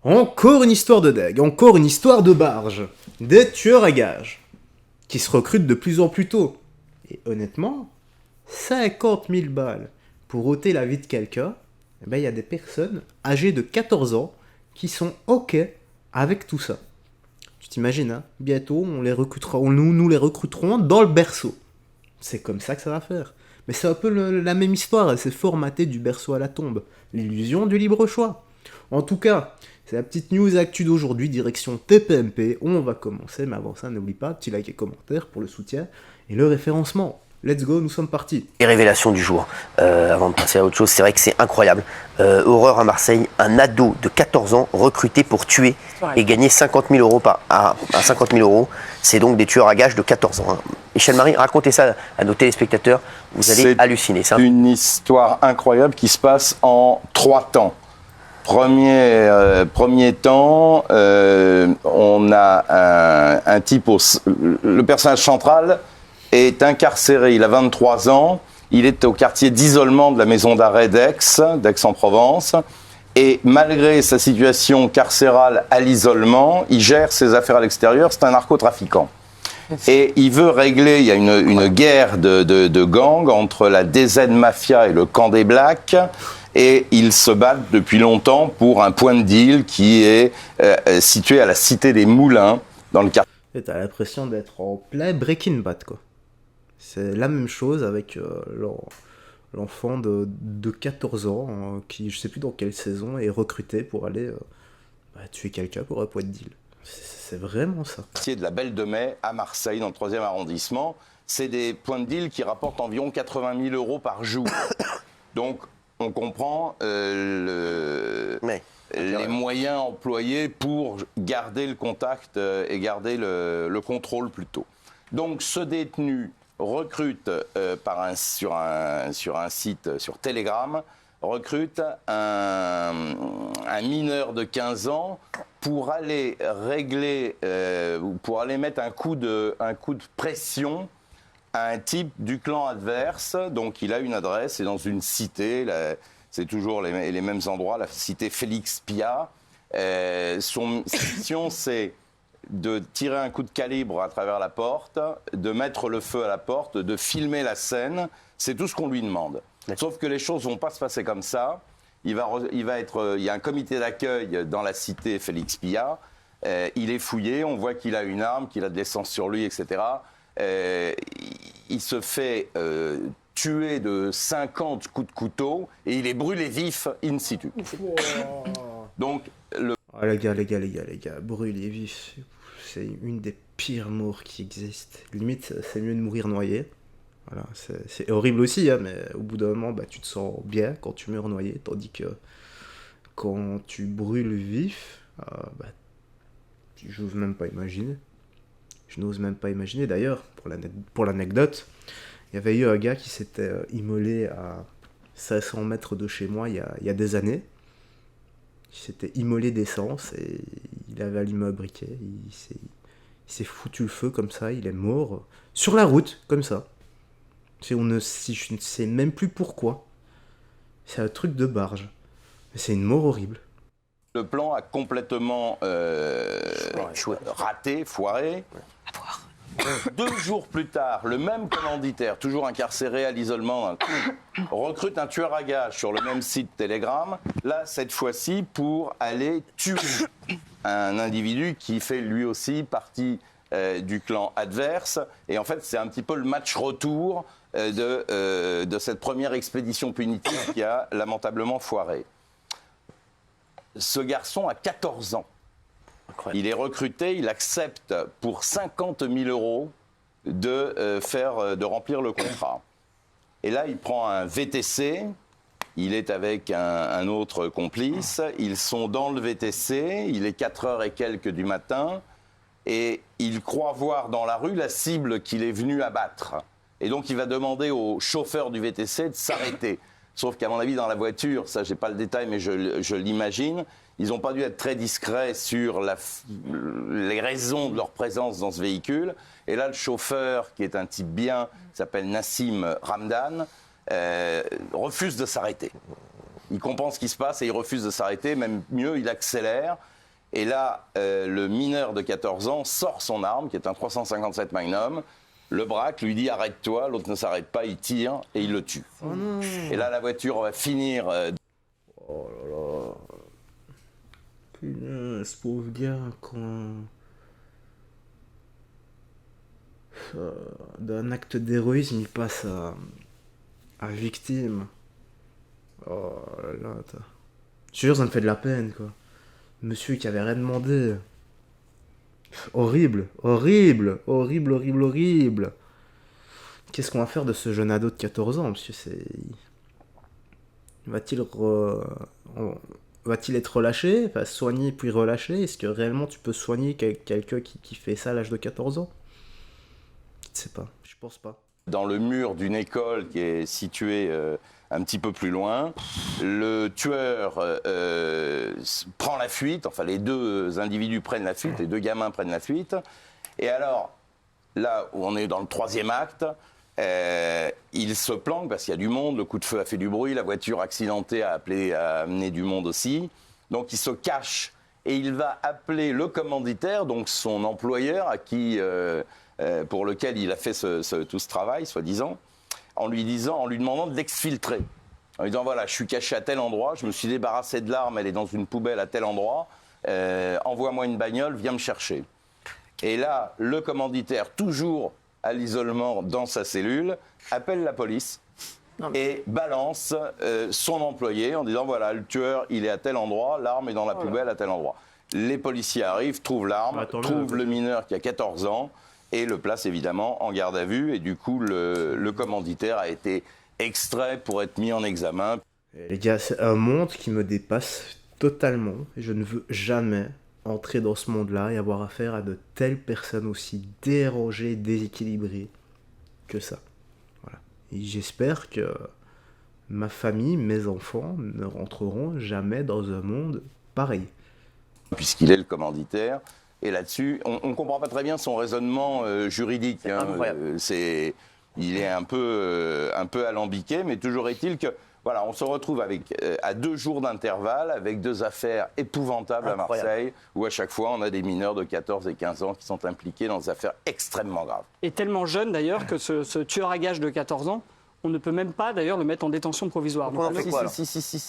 Encore une histoire de dague, encore une histoire de barge. Des tueurs à gages qui se recrutent de plus en plus tôt. Et honnêtement, 50 000 balles pour ôter la vie de quelqu'un, eh ben, il y a des personnes âgées de 14 ans qui sont OK avec tout ça. Tu t'imagines, hein, bientôt on les recrutera, nous les recruterons dans le berceau. C'est comme ça que ça va faire. Mais c'est un peu la même histoire, c'est formaté du berceau à la tombe. L'illusion du libre choix. En tout cas, c'est la petite news actu d'aujourd'hui, direction TPMP. On va commencer, mais avant ça, n'oublie pas, petit like et commentaire pour le soutien et le référencement. Let's go, nous sommes partis. Les révélations du jour, avant de passer à autre chose, c'est vrai que c'est incroyable. Horreur à Marseille, un ado de 14 ans recruté pour tuer et gagner 50 000 euros à 50 000 euros. C'est donc des tueurs à gages de 14 ans. Hein. Michel Marie, racontez ça à nos téléspectateurs, vous allez halluciner. C'est une histoire incroyable qui se passe en 3 temps. Premier temps, on a un type, le personnage central est incarcéré, il a 23 ans, il est au quartier d'isolement de la maison d'arrêt d'Aix-en-Provence, et malgré sa situation carcérale à l'isolement, il gère ses affaires à l'extérieur, c'est un narcotrafiquant. Et il veut régler, il y a une guerre de gangs entre la DZ Mafia et le camp des Blacks, et ils se battent depuis longtemps pour un point de deal qui est situé à la Cité des Moulins, dans le quartier. Et t'as l'impression d'être en plein Breaking Bad, quoi. C'est la même chose avec l'enfant de 14 ans qui, je sais plus dans quelle saison, est recruté pour aller tuer quelqu'un pour un point de deal. C'est vraiment ça. Quartier de la Belle de Mai à Marseille, dans le 3e arrondissement. C'est des points de deal qui rapportent environ 80 000 euros par jour. Donc, on comprend les moyens employés pour garder le contact et garder le contrôle plutôt. Donc, ce détenu recrute sur un site sur Telegram, recrute un mineur de 15 ans pour aller régler, pour aller mettre un coup de pression à un type du clan adverse. Donc il a une adresse, c'est dans une cité, c'est toujours les mêmes endroits, la cité Félix Pia. Sa mission, c'est de tirer un coup de calibre à travers la porte, de mettre le feu à la porte, de filmer la scène. C'est tout ce qu'on lui demande. Sauf que les choses ne vont pas se passer comme ça. Il y a un comité d'accueil dans la cité Félix Pia. Il est fouillé, on voit qu'il a une arme, qu'il a de l'essence sur lui, etc. Il se fait tuer de 50 coups de couteau et il est brûlé vif in situ. Donc, les gars, brûler vif, c'est une des pires morts qui existent. Limite, c'est mieux de mourir noyé. Voilà, c'est horrible aussi, hein, mais au bout d'un moment, tu te sens bien quand tu meurs noyé, tandis que quand tu brûles vif, je n'ose même pas imaginer. Je n'ose même pas imaginer. D'ailleurs, pour l'anecdote, il y avait eu un gars qui s'était immolé à 500 mètres de chez moi il y a des années. Il s'était immolé d'essence et il avait allumé un briquet. Il s'est foutu le feu comme ça, il est mort sur la route, comme ça. Je ne sais même plus pourquoi. C'est un truc de barge. Mais c'est une mort horrible. Le plan a complètement raté, foiré. 2 jours plus tard, le même commanditaire, toujours incarcéré à l'isolement, recrute un tueur à gages sur le même site Telegram. Là, cette fois-ci, pour aller tuer un individu qui fait lui aussi partie du clan adverse. Et en fait, c'est un petit peu le match retour de cette première expédition punitive qui a lamentablement foiré. Ce garçon a 14 ans. Incroyable. Il est recruté, il accepte pour 50 000 euros de remplir le contrat. Et là, il prend un VTC, il est avec un autre complice, ils sont dans le VTC, il est 4h et quelques du matin, et il croit voir dans la rue la cible qu'il est venu abattre. Et donc, il va demander au chauffeur du VTC de s'arrêter. Sauf qu'à mon avis, dans la voiture, ça, j'ai pas le détail, mais je l'imagine, ils n'ont pas dû être très discrets sur les raisons de leur présence dans ce véhicule. Et là, le chauffeur, qui est un type bien, qui s'appelle Nassim Ramdan, refuse de s'arrêter. Il comprend ce qui se passe et il refuse de s'arrêter, même mieux, il accélère. Et là, le mineur de 14 ans sort son arme, qui est un 357 Magnum, le braque, lui dit « arrête-toi », l'autre ne s'arrête pas, il tire et il le tue. Oh non. Et là, la voiture va finir... Oh là là. Putain, ce pauvre gars, quoi. D'un acte d'héroïsme, il passe à victime. Oh là là, je te jure, ça me fait de la peine, quoi. Monsieur qui avait rien demandé. Horrible, horrible, horrible, horrible, horrible. Qu'est-ce qu'on va faire de ce jeune ado de 14 ans? Parce que c'est... Va-t-il être relâché? Enfin, soigné puis relâché? Est-ce que réellement tu peux soigner quelqu'un qui fait ça à l'âge de 14 ans? Je ne sais pas, je pense pas. Dans le mur d'une école qui est située un petit peu plus loin, le tueur prend la fuite, enfin les deux individus prennent la fuite, les deux gamins prennent la fuite, et alors, là où on est dans le 3e acte, il se planque parce qu'il y a du monde, le coup de feu a fait du bruit, la voiture accidentée a amené du monde aussi, donc il se cache et il va appeler le commanditaire, donc son employeur à qui... pour lequel il a fait tout ce travail, soi-disant, en lui demandant de l'exfiltrer. En lui disant, voilà, je suis caché à tel endroit, je me suis débarrassé de l'arme, elle est dans une poubelle à tel endroit, envoie-moi une bagnole, viens me chercher. Et là, le commanditaire, toujours à l'isolement dans sa cellule, appelle la police et balance son employé en disant, voilà, le tueur, il est à tel endroit, l'arme est dans la poubelle à tel endroit. Les policiers arrivent, trouvent l'arme, trouvent le mineur qui a 14 ans, et le place évidemment en garde à vue. Et du coup, le commanditaire a été extrait pour être mis en examen. Les gars, c'est un monde qui me dépasse totalement. Et je ne veux jamais entrer dans ce monde-là et avoir affaire à de telles personnes aussi dérangées, déséquilibrées que ça. Voilà. Et j'espère que ma famille, mes enfants ne rentreront jamais dans un monde pareil. Puisqu'il est le commanditaire. Et là-dessus, on ne comprend pas très bien son raisonnement juridique. Il est un peu alambiqué, mais toujours est-il que voilà, on se retrouve à 2 jours d'intervalle avec 2 affaires épouvantables à Marseille, où à chaque fois on a des mineurs de 14 et 15 ans qui sont impliqués dans des affaires extrêmement graves. Et tellement jeune d'ailleurs que ce tueur à gages de 14 ans, on ne peut même pas d'ailleurs le mettre en détention provisoire. Donc on en fait quoi, alors ?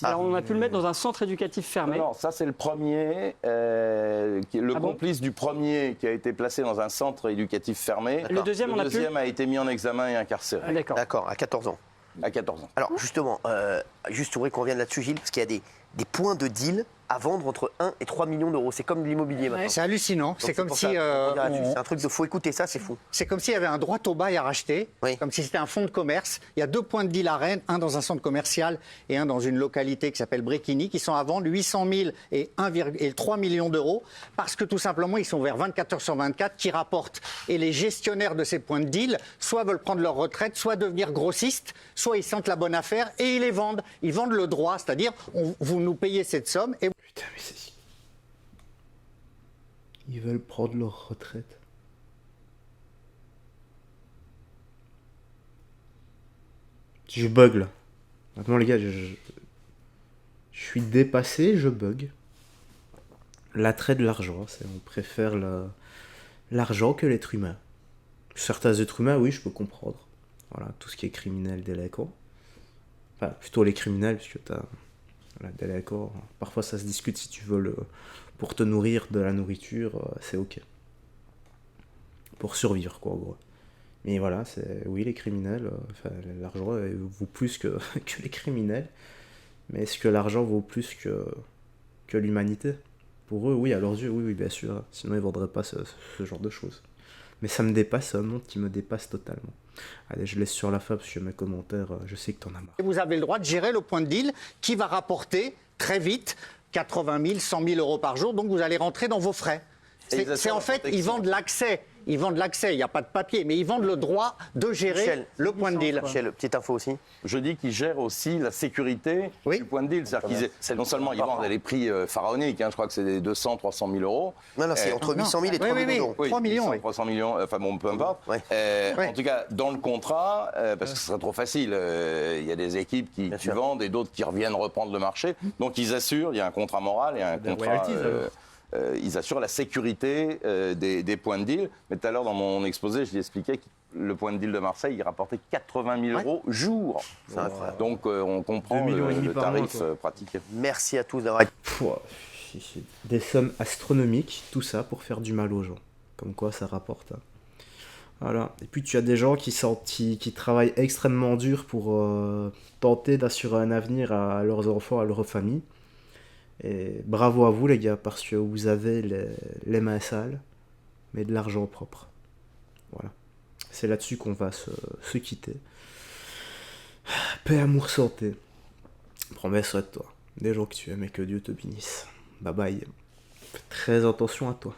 Alors on a pu le mettre dans un centre éducatif fermé. Non, ça c'est le premier, le complice du premier qui a été placé dans un centre éducatif fermé. Le deuxième, a été mis en examen et incarcéré. Ah, D'accord, à 14 ans. À 14 ans. Alors justement, juste j'aimerais qu'on revienne là-dessus, Gilles, parce qu'il y a des points de deal à vendre entre 1 et 3 millions d'euros. C'est comme l'immobilier maintenant. C'est hallucinant. C'est comme si... c'est un truc de faux. Écoutez ça, c'est fou. C'est comme s'il y avait un droit au bail à racheter, Oui. comme si c'était un fonds de commerce. Il y a 2 points de deal à Rennes, un dans un centre commercial et un dans une localité qui s'appelle Bréquigny, qui sont à vendre 800 000 et 3 millions d'euros, parce que tout simplement, ils sont ouverts 24 heures sur 24, qui rapportent. Et les gestionnaires de ces points de deal, soit veulent prendre leur retraite, soit devenir grossistes, soit ils sentent la bonne affaire et ils les vendent. Ils vendent le droit, c'est-à-dire, vous nous payez cette somme et... Putain, mais c'est... Ils veulent prendre leur retraite. Je bug là. Maintenant les gars, je suis dépassé, je bug. L'attrait de l'argent, c'est on préfère l'argent que l'être humain. Certains êtres humains, oui, je peux comprendre. Voilà, tout ce qui est criminel, délinquant. Enfin, plutôt les criminels, puisque t'as... Voilà, délinquant, parfois ça se discute si tu veux pour te nourrir de la nourriture, c'est ok. Pour survivre, quoi, en gros. Mais voilà, oui, les criminels, l'argent vaut plus que les criminels. Mais est-ce que l'argent vaut plus que l'humanité? Pour eux, oui, à leurs yeux, oui, bien sûr. Sinon, ils ne vendraient pas ce genre de choses. Mais ça me dépasse, c'est un monde qui me dépasse totalement. Allez, je laisse sur la fin parce que mes commentaires, je sais que t'en as marre. Vous avez le droit de gérer le point de deal qui va rapporter très vite 80 000, 100 000 euros par jour. Donc vous allez rentrer dans vos frais. C'est en fait, ils vendent l'accès Ils vendent l'accès, il n'y a pas de papier, mais ils vendent le droit de gérer Michel, le point de deal. Michel, petite info aussi. Je dis qu'ils gèrent aussi la sécurité Oui. du point de deal. C'est-à-dire qu'ils non seulement ils vendent à des prix pharaoniques, je crois que c'est des 200, 300 000 euros. Non, c'est entre 800 000 et 3 millions d'euros. 3 millions, 800, oui. 300 millions, enfin bon, peu importe. Ouais. En tout cas, dans le contrat, parce que ce serait trop facile, il y a des équipes qui sûr. vendent et d'autres qui reviennent reprendre le marché. Donc ils assurent, il y a un contrat moral et un Des contrat... royalties, alors. ils assurent la sécurité des points de deal. Mais tout à l'heure, dans mon exposé, je l'expliquais que le point de deal de Marseille, il rapportait 80 000 euros jour. C'est incroyable. Donc on comprend 2,5 millions le par mois, tarif quoi. pratiqué. Merci à tous d'avoir été. Pouah, c'est des sommes astronomiques, tout ça pour faire du mal aux gens. Comme quoi ça rapporte. Hein. Voilà. Et puis tu as des gens qui travaillent extrêmement dur pour tenter d'assurer un avenir à leurs enfants, à leur famille. Et bravo à vous les gars, parce que vous avez les mains sales, mais de l'argent propre. Voilà. C'est là-dessus qu'on va se quitter. Paix, amour, santé. Promets, sois de toi. Des gens que tu aimes et que Dieu te bénisse. Bye bye. Fais très attention à toi.